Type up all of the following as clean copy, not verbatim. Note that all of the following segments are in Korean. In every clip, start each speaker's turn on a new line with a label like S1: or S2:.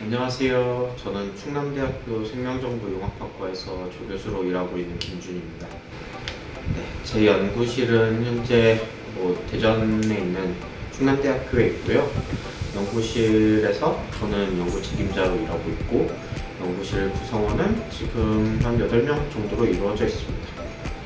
S1: 안녕하세요. 저는 충남대학교 생명정보융합학과에서 조교수로 일하고 있는 김준입니다. 네, 제 연구실은 현재 대전에 있는 충남대학교에 있고요. 연구실에서 저는 연구 책임자로 일하고 있고, 연구실 구성원은 지금 한 8명 정도로 이루어져 있습니다.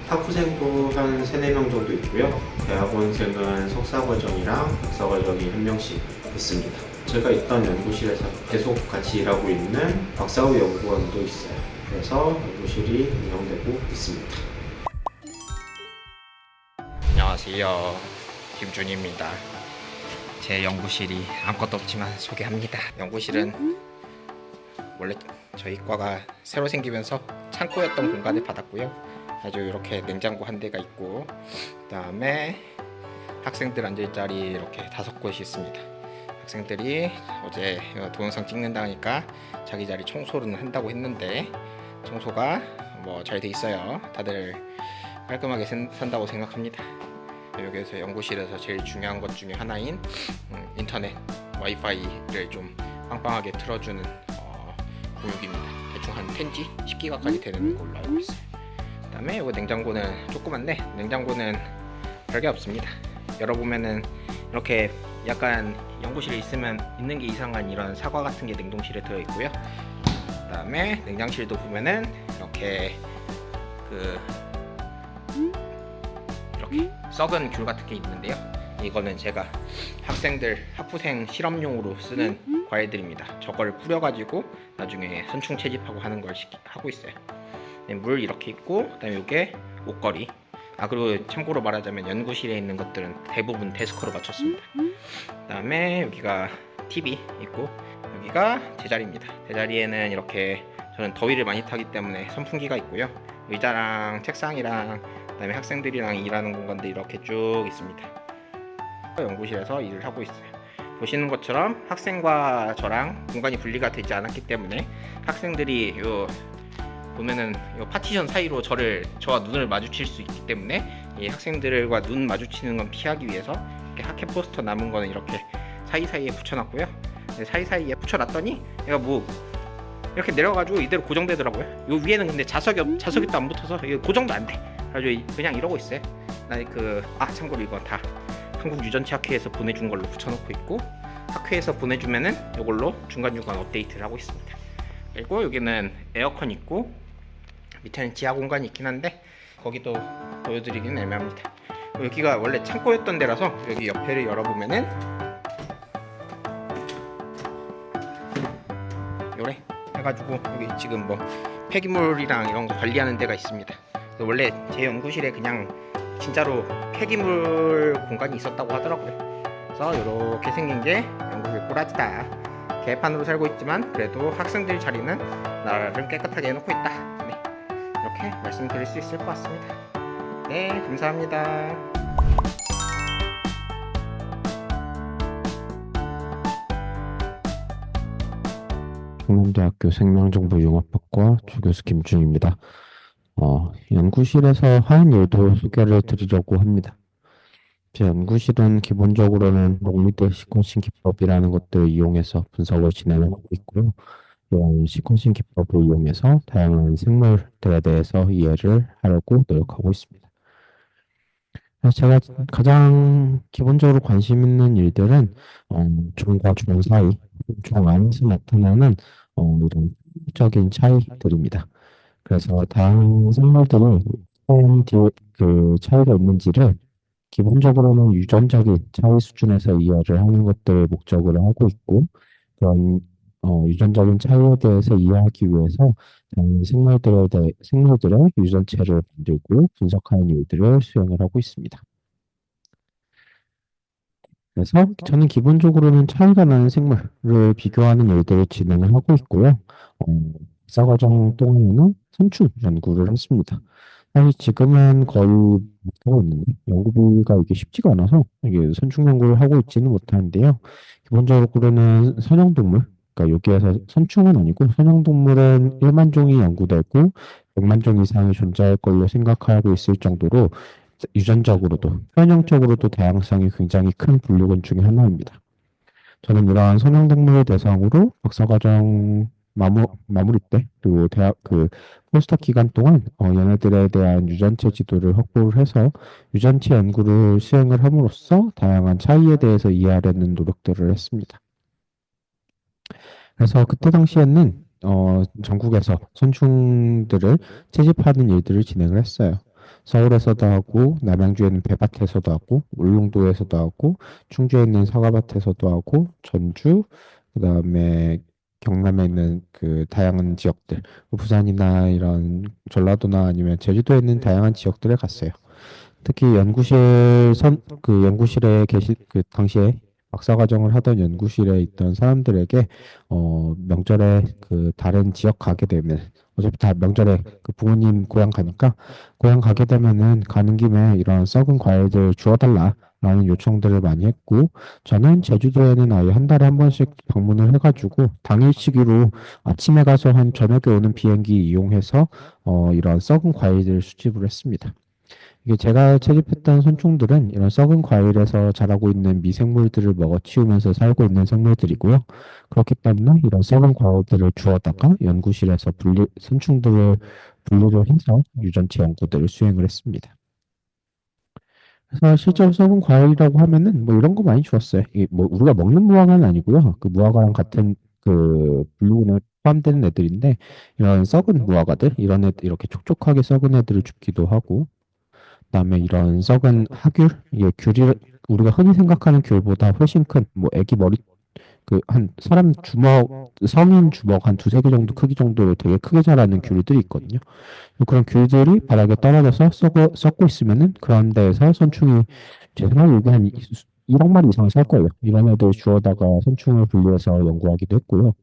S1: 학부생도 한 3, 4명 정도 있고요. 대학원생은 석사과정이랑 박사과정이 1명씩 있습니다. 제가 있던 연구실에서 계속 같이 일하고 있는 박사후 연구원도 있어요. 그래서 연구실이 운영되고 있습니다.
S2: 안녕하세요. 김준입니다. 제 연구실이 아무것도 없지만 소개합니다. 연구실은 원래 저희 과가 새로 생기면서 창고였던 공간을 받았고요. 아주 이렇게 냉장고 한 대가 있고, 그 다음에 학생들 앉을 자리 이렇게 5곳이 있습니다. 학생들이 어제 동영상 찍는다 하니까 자기 자리 청소를 한다고 했는데 청소가 잘 돼 있어요. 다들 깔끔하게 산다고 생각합니다. 여기에서 연구실에서 제일 중요한 것 중에 하나인 인터넷 와이파이를 좀 빵빵하게 틀어주는 공육입니다. 대충 한 10G, 10기가까지 되는 걸로 알고 있어요. 그 다음에 이거 냉장고는 조그만데 냉장고는 별게 없습니다. 열어보면은 이렇게 약간 연구실에 있는 게 이상한 이런 사과 같은 게 냉동실에 들어있고요. 그 다음에 냉장실도 보면은 이렇게 이렇게 썩은 귤 같은 게 있는데요. 이거는 제가 학부생 실험용으로 쓰는 과일들입니다. 저걸 뿌려가지고 나중에 선충 채집하고 하는 걸 하고 있어요. 물 이렇게 있고, 그다음에 이게 옷걸이. 그리고 참고로 말하자면 연구실에 있는 것들은 대부분 데스크로 맞췄습니다. 그다음에 여기가 TV 있고, 여기가 제 자리입니다. 제 자리에는 이렇게 저는 더위를 많이 타기 때문에 선풍기가 있고요. 의자랑 책상이랑 그다음에 학생들이랑 일하는 공간도 이렇게 쭉 있습니다. 연구실에서 일을 하고 있어요. 보시는 것처럼 학생과 저랑 공간이 분리가 되지 않았기 때문에 학생들이 보면은 이 파티션 사이로 저와 눈을 마주칠 수 있기 때문에 이 학생들과 눈 마주치는 건 피하기 위해서 이렇게 학회 포스터 남은 거는 이렇게 사이사이에 붙여놨고요. 사이사이에 붙여놨더니 얘가 이렇게 내려가지고 이대로 고정되더라고요. 요 위에는 근데 자석이 또 안 붙어서 이거 고정도 안 돼. 그래가지고 그냥 이러고 있어요. 참고로 이건 다 한국유전체학회에서 보내준 걸로 붙여놓고 있고, 학회에서 보내주면은 이걸로 중간중간 업데이트를 하고 있습니다. 그리고 여기는 에어컨 있고, 밑에는 지하 공간이 있긴 한데 거기도 보여드리기는 애매합니다. 여기가 원래 창고였던 데라서 여기 옆에를 열어보면은 요래 해가지고 여기 지금 폐기물이랑 이런 거 관리하는 데가 있습니다. 원래 제 연구실에 그냥 진짜로 폐기물 공간이 있었다고 하더라고요. 그래서 이렇게 생긴 게 연구실 꼬라지다. 개판으로 살고 있지만 그래도 학생들 자리는 나름 깨끗하게 해놓고 있다. 이렇게 말씀드릴 수 있을 것 같습니다. 네, 감사합니다.
S3: 충남대학교 생명정보융합학과 조교수 김준입니다. 연구실에서 하는 일도 소개를 드리려고 합니다. 제 연구실은 기본적으로는 녹미대 시퀀싱 기법이라는 것들을 이용해서 분석을 진행하고 있고요. 이런 시퀀싱 기법을 이용해서 다양한 생물들에 대해서 이해를 하려고 노력하고 있습니다. 그래서 제가 가장 기본적으로 관심 있는 일들은 종과 종 사이, 종 안에서 나타나는 이런 적인 차이들입니다. 그래서 다양한 생물들이 어떤 그 차이가 있는지를 기본적으로는 유전적인 차이 수준에서 이해를 하는 것들을 목적으로 하고 있고, 그런 유전적인 차이에 대해서 이해하기 위해서 다양한 생물들의 유전체를 만들고 분석하는 일들을 수행을 하고 있습니다. 그래서 저는 기본적으로는 차이가 나는 생물을 비교하는 일들을 진행을 하고 있고요. 박사과정 동안에는 선충 연구를 했습니다. 사실 지금은 거의 못하고 있는데 연구비가 이게 쉽지가 않아서 이게 선충 연구를 하고 있지는 못하는데요. 기본적으로는 선형동물, 그러니까 여기에서 선충은 아니고 선형동물은 1만 종이 연구되고 100만 종 이상이 존재할 걸로 생각하고 있을 정도로 유전적으로도, 편형적으로도 다양성이 굉장히 큰 분류군 중에 하나입니다. 저는 이러한 선형동물을 대상으로 박사과정 마무리 때, 그리고 대학 포스터 기간 동안 얘네들에 대한 유전체 지도를 확보를 해서 유전체 연구를 수행을 함으로써 다양한 차이에 대해서 이해하려는 노력들을 했습니다. 그래서 그때 당시에는 전국에서 선충들을 채집하는 일들을 진행을 했어요. 서울에서도 하고, 남양주에는 배밭에서도 하고, 울릉도에서도 하고, 충주에 있는 사과밭에서도 하고, 전주, 그다음에 경남에 있는 그 다양한 지역들, 부산이나 이런 전라도나 아니면 제주도에 있는 다양한 지역들에 갔어요. 특히 연구실에 그 당시에 박사과정을 하던 연구실에 있던 사람들에게 명절에 그 다른 지역 가게 되면 어차피 다 명절에 그 부모님 고향 가니까 고향 가게 되면은 가는 김에 이런 썩은 과일들 주워달라 라는 요청들을 많이 했고 저는 제주도에는 아예 한 달에 한 번씩 방문을 해가지고 당일치기로 아침에 가서 한 저녁에 오는 비행기 이용해서 이런 썩은 과일들 수집을 했습니다. 이게 제가 채집했던 선충들은 이런 썩은 과일에서 자라고 있는 미생물들을 먹어치우면서 살고 있는 생물들이고요. 그렇기 때문에 이런 썩은 과일들을 주워다가 연구실에서 선충들을 분리를 해서 유전체 연구들을 수행을 했습니다. 그래서 실제로 썩은 과일이라고 하면은 뭐 이런 거 많이 주었어요. 이게 뭐 우리가 먹는 무화과는 아니고요. 그 무화과랑 같은 그 분류군에 포함되는 애들인데 이런 썩은 무화과들 이런 애들 이렇게 촉촉하게 썩은 애들을 줍기도 하고 그다음에 이런 썩은 하귤, 이게 귤이 우리가 흔히 생각하는 귤보다 훨씬 큰, 뭐 애기 머리 그 한 사람 주먹 성인 주먹 한 두세 개 정도 크기 정도로 되게 크게 자라는 귤들이 있거든요. 그런 귤들이 바닥에 떨어져서 썩고 있으면은 그런 데에서 선충이 제 생각에 여기 한 1억 마리 이상 살 거예요. 이런 애들 주워다가 선충을 분리해서 연구하기도 했고요.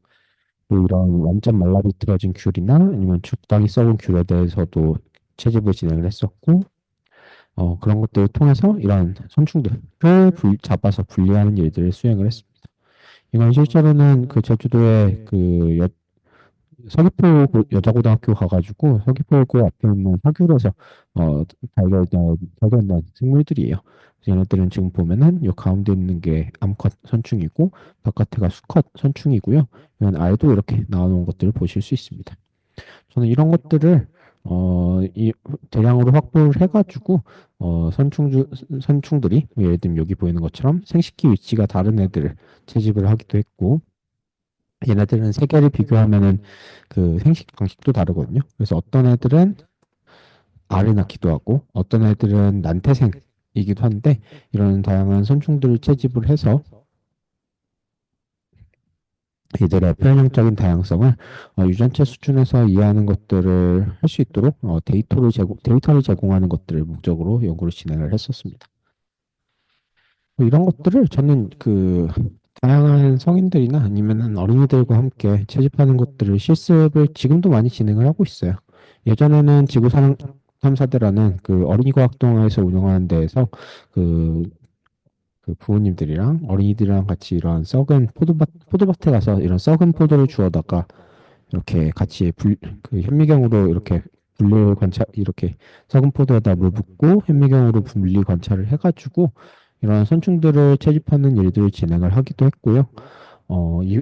S3: 또 이런 완전 말라비틀어진 귤이나 아니면 적당히 썩은 귤에 대해서도 채집을 진행을 했었고 그런 것들을 통해서 이런 선충들을 잡아서 분리하는 일들을 수행을 했습니다. 이건 실제로는 그 제주도에 서귀포 여자고등학교 가가지고 서귀포고 앞에 있는 사귤에서 어, 발견된 생물들이에요. 그래서 얘네들은 지금 보면은 요 가운데 있는 게 암컷 선충이고 바깥에가 수컷 선충이고요. 이건 알도 이렇게 나와놓은 것들을 보실 수 있습니다. 저는 이런 것들을 대량으로 확보를 해가지고 선충들이 뭐 예를 들면 여기 보이는 것처럼 생식기 위치가 다른 애들을 채집을 하기도 했고 얘네들은 세 개를 비교하면은 그 생식 방식도 다르거든요. 그래서 어떤 애들은 알을 낳기도 하고 어떤 애들은 난태생이기도 한데 이런 다양한 선충들을 채집을 해서 이들의 표현형적인 다양성을 유전체 수준에서 이해하는 것들을 할 수 있도록 데이터를 제공하는 것들을 목적으로 연구를 진행을 했었습니다. 이런 것들을 저는 그 다양한 성인들이나 아니면 어린이들과 함께 채집하는 것들을 실습을 지금도 많이 진행을 하고 있어요. 예전에는 지구상황 탐사대라는 그 어린이 과학동화에서 운영하는 데에서 그 부모님들이랑 어린이들이랑 같이 이런 썩은 포도밭에 가서 이런 썩은 포도를 주워다가 이렇게 같이 그 현미경으로 이렇게 분리 관찰, 이렇게 썩은 포도에다 물 붓고 현미경으로 분리 관찰을 해가지고 이런 선충들을 채집하는 일들을 진행을 하기도 했고요.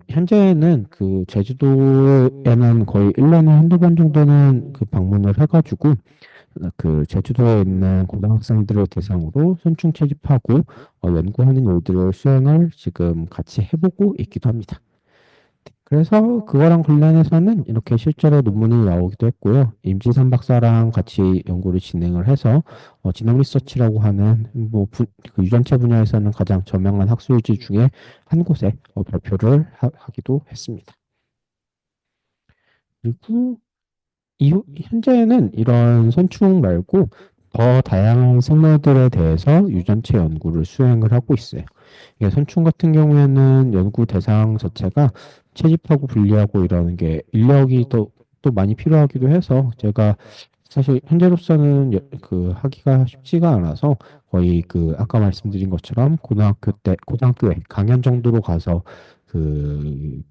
S3: 현재는 그 제주도에는 거의 1년에 한두 번 정도는 그 방문을 해가지고 그 제주도에 있는 고등학생들을 대상으로 선충 채집하고 연구하는 일들을 수행을 지금 같이 해보고 있기도 합니다. 그래서 그거랑 관련해서는 이렇게 실제로 논문이 나오기도 했고요. 임지선 박사랑 같이 연구를 진행을 해서 지능 리서치라고 하는 그 유전체 분야에서는 가장 저명한 학술지 중에 한 곳에 발표를 하기도 했습니다. 그리고 현재는 이런 선충 말고 더 다양한 생물들에 대해서 유전체 연구를 수행을 하고 있어요. 이게 선충 같은 경우에는 연구 대상 자체가 채집하고 분리하고 이러는 게 인력이 또 많이 필요하기도 해서 제가 사실 현재로서는 하기가 쉽지가 않아서 거의 그 아까 말씀드린 것처럼 고등학교에 강연 정도로 가서 그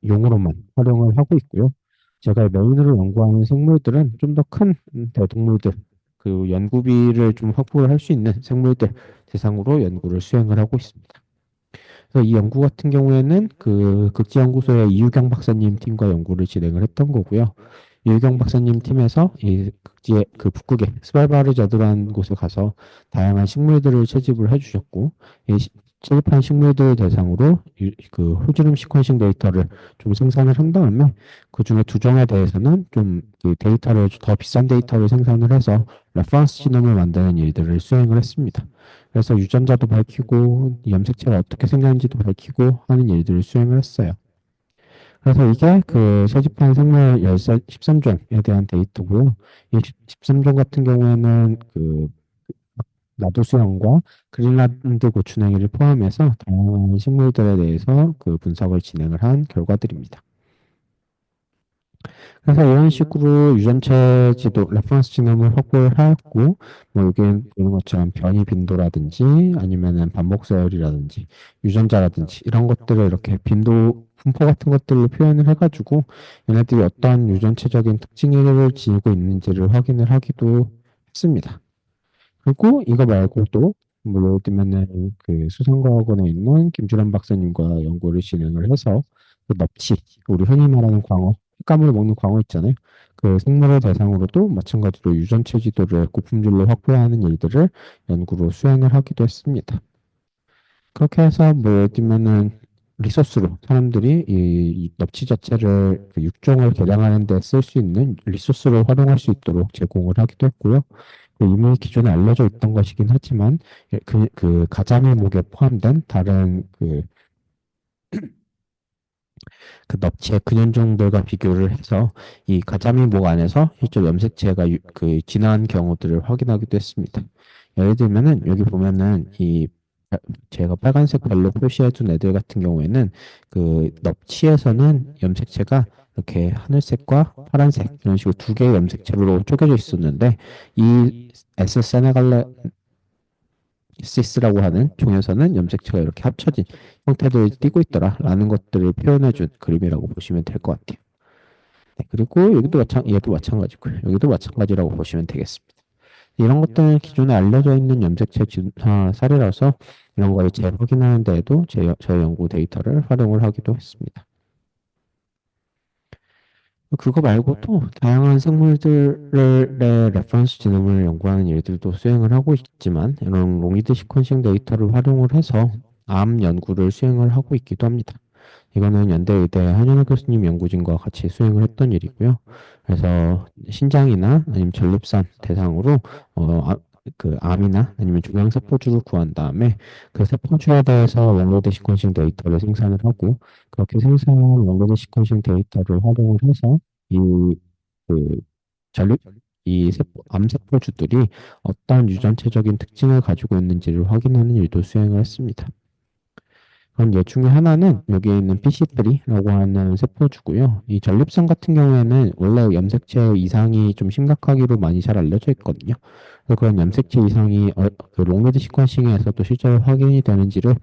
S3: 교육용으로만 활용을 하고 있고요. 제가 메인으로 연구하는 생물들은 좀 더 큰 대동물들, 그 연구비를 좀 확보를 할 수 있는 생물들 대상으로 연구를 수행을 하고 있습니다. 그래서 이 연구 같은 경우에는 그 극지연구소의 이유경 박사님 팀과 연구를 진행을 했던 거고요. 이유경 박사님 팀에서 이 극지의 그 북극의 스발바르자드라는 곳에 가서 다양한 식물들을 채집을 해주셨고, 채집한 식물들 대상으로 그 호주름 시퀀싱 데이터를 좀 생산을 한 다음에 그 중에 두 종에 대해서는 좀 그 데이터를 더 비싼 데이터를 생산을 해서 레퍼런스 지놈을 만드는 일들을 수행을 했습니다. 그래서 유전자도 밝히고 염색체가 어떻게 생겼는지도 밝히고 하는 일들을 수행을 했어요. 그래서 이게 그 채집한 생물 13종에 대한 데이터고요. 이 13종 같은 경우에는 그 나도 수영과 그린란드 고추냉이를 포함해서 다양한 식물들에 대해서 그 분석을 진행을 한 결과들입니다. 그래서 이런 식으로 유전체 지도, 레퍼런스 지놈을 확보를 하였고, 뭐 여기 보는 것처럼 변이 빈도라든지 아니면은 반복 서열이라든지 유전자라든지 이런 것들을 이렇게 빈도 분포 같은 것들로 표현을 해가지고 얘네들이 어떤 유전체적인 특징을 지니고 있는지를 확인을 하기도 했습니다. 그리고 이거 말고도 뭐 예를 들면은 그 수성과학원에 있는 김주란 박사님과 연구를 진행을 해서 그 넙치, 우리 흔히 말하는 광어, 횟감으로 먹는 광어 있잖아요. 그 생물을 대상으로도 마찬가지로 유전체 지도를 고품질로 확보하는 일들을 연구로 수행을 하기도 했습니다. 그렇게 해서 뭐 예를 들면은 리소스로 사람들이 이 넙치 자체를 그 육종을 개량하는 데 쓸 수 있는 리소스로 활용할 수 있도록 제공을 하기도 했고요. 이미 기존에 알려져 있던 것이긴 하지만 그 가자미목에 포함된 다른 그 넙치의 근현종들과 비교를 해서 이 가자미목 안에서 실제 염색체가 그 진화한 경우들을 확인하기도 했습니다. 예를 들면은 여기 보면은 이 제가 빨간색 별로 표시해둔 애들 같은 경우에는 그 넙치에서는 염색체가 이렇게 하늘색과 파란색 이런 식으로 두 개의 염색체로 쪼개져 있었는데 이 S 세네갈레시스라고 하는 종에서는 염색체가 이렇게 합쳐진 형태를 띠고 있더라라는 것들을 표현해준 그림이라고 보시면 될 것 같아요. 네, 그리고 얘도 마찬가지고요. 여기도 마찬가지라고 보시면 되겠습니다. 이런 것들은 기존에 알려져 있는 염색체 진화 사례라서 이런 거를 재확인하는 데에도 저희 연구 데이터를 활용을 하기도 했습니다. 그거 말고도 다양한 생물들의 레퍼런스 지nom을 연구하는 일들도 수행을 하고 있지만 이런 롱리드 시퀀싱 데이터를 활용을 해서 암 연구를 수행을 하고 있기도 합니다. 이거는 연대의대 한현우 교수님 연구진과 같이 수행을 했던 일이고요. 그래서 신장이나 아니면 전립선 대상으로 그 암이나 아니면 종양세포주를 구한 다음에 그 세포주에 대해서 원로드 시퀀싱 데이터를 생산을 하고 그렇게 생성한 원로드 시퀀싱 데이터를 활용을 해서 이그 전립 이 암세포주들이 어떤 유전체적인 특징을 가지고 있는지를 확인하는 일도 수행을 했습니다. 그런 예 중에 하나는 여기 있는 PC3라고 하는 세포주고요. 이 전립선 같은 경우에는 원래 염색체 이상이 좀 심각하기로 많이 잘 알려져 있거든요. 그래서 그런 염색체 이상이 그 롱리드 시퀀싱에서도 실제로 확인이 되는지를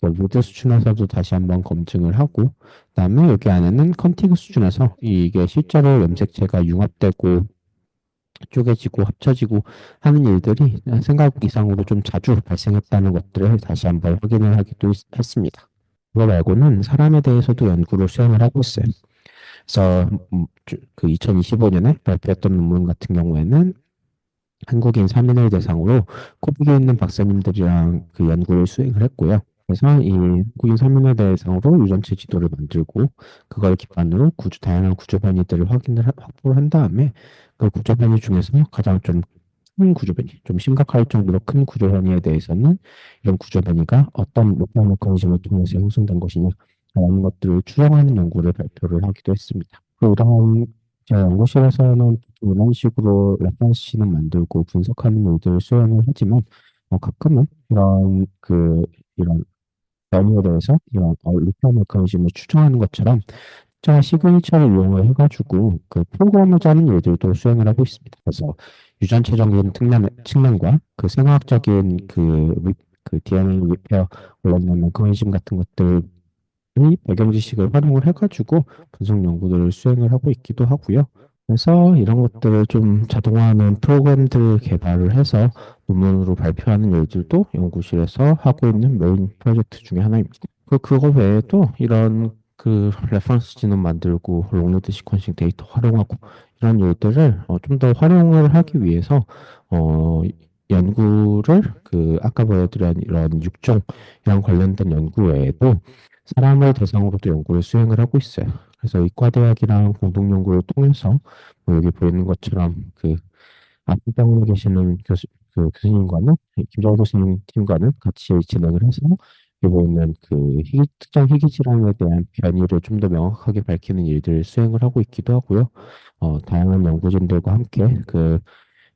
S3: 이렇게 로드 수준에서도 다시 한번 검증을 하고, 그다음에 여기 안에는 컨티그 수준에서 이게 실제로 염색체가 융합되고 쪼개지고 합쳐지고 하는 일들이 생각 이상으로 좀 자주 발생했다는 것들을 다시 한번 확인을 하기도 했습니다. 그거 말고는 사람에 대해서도 연구를 수행을 하고 있어요. 그래서 그 2025년에 발표했던 논문 같은 경우에는 한국인 3인을 대상으로 코빅에 있는 박사님들이랑 그 연구를 수행을 했고요. 그래서 이 한국인 3인을 대상으로 유전체 지도를 만들고 그걸 기반으로 다양한 구조 변이들을 확보를 한 다음에 그 구조 변이 중에서 가장 좀 큰 구조 변이, 좀 심각할 정도로 큰 구조 변이에 대해서는 이런 구조 변이가 어떤 목표 메커니즘을 통해서 형성된 것이냐 라는 것들을 추정하는 연구를 발표를 하기도 했습니다. 그다음 제 연구실에서는 이런 식으로 레퍼런스를 만들고 분석하는 일들을 수행을 하지만 가끔은 이런 변이에 대해서 이런 리퍼 메커니즘을 추정하는 것처럼 특정한 시그니처를 이용을 해가지고 그 프로그램을 짜는 일들도 수행을 하고 있습니다. 그래서 유전체적인 측면과 그 생화학적인 그 DNA 리페어 관련된 메커니즘 같은 것들이 배경 지식을 활용을 해가지고 분석 연구들을 수행을 하고 있기도 하고요. 그래서 이런 것들을 좀 자동화하는 프로그램들 개발을 해서 논문으로 발표하는 일들도 연구실에서 하고 있는 메인 프로젝트 중에 하나입니다. 그거 외에도 이런 레퍼런스 지능 만들고 롱리드 시퀀싱 데이터 활용하고 이런 일들을 좀 더 활용을 하기 위해서 어, 연구를 아까 보여드린 이런 육종이랑 관련된 연구 외에도 사람을 대상으로도 연구를 수행을 하고 있어요. 그래서 의과대학이랑 공동 연구를 통해서 뭐 여기 보이는 것처럼 아프병원에 계시는 교수님과는 김정호 교수님 팀과는 같이 진행을 해서 여기 보이는 특정 희귀 질환에 대한 변이를 좀 더 명확하게 밝히는 일들을 수행을 하고 있기도 하고요. 다양한 연구진들과 함께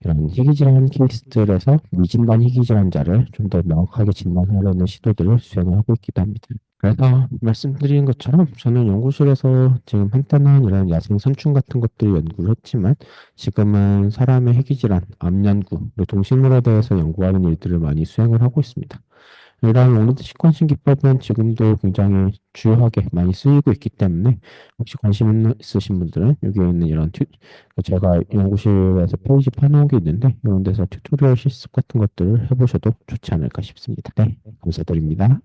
S3: 이런 희귀질환 케이스들에서 미진단 희귀질환자를 좀 더 명확하게 진단하려는 시도들을 수행을 하고 있기도 합니다. 그래서 말씀드린 것처럼 저는 연구실에서 지금 한때는 이런 야생 선충 같은 것들 연구를 했지만 지금은 사람의 희귀질환, 암 연구, 그리고 동식물에 대해서 연구하는 일들을 많이 수행을 하고 있습니다. 이런 롱리드 시퀀싱 기법은 지금도 굉장히 주요하게 많이 쓰이고 있기 때문에 혹시 관심 있으신 분들은 여기에 있는 제가 연구실에서 페이지 파놓은 게 있는데 이런 데서 튜토리얼 실습 같은 것들을 해보셔도 좋지 않을까 싶습니다. 네, 감사드립니다.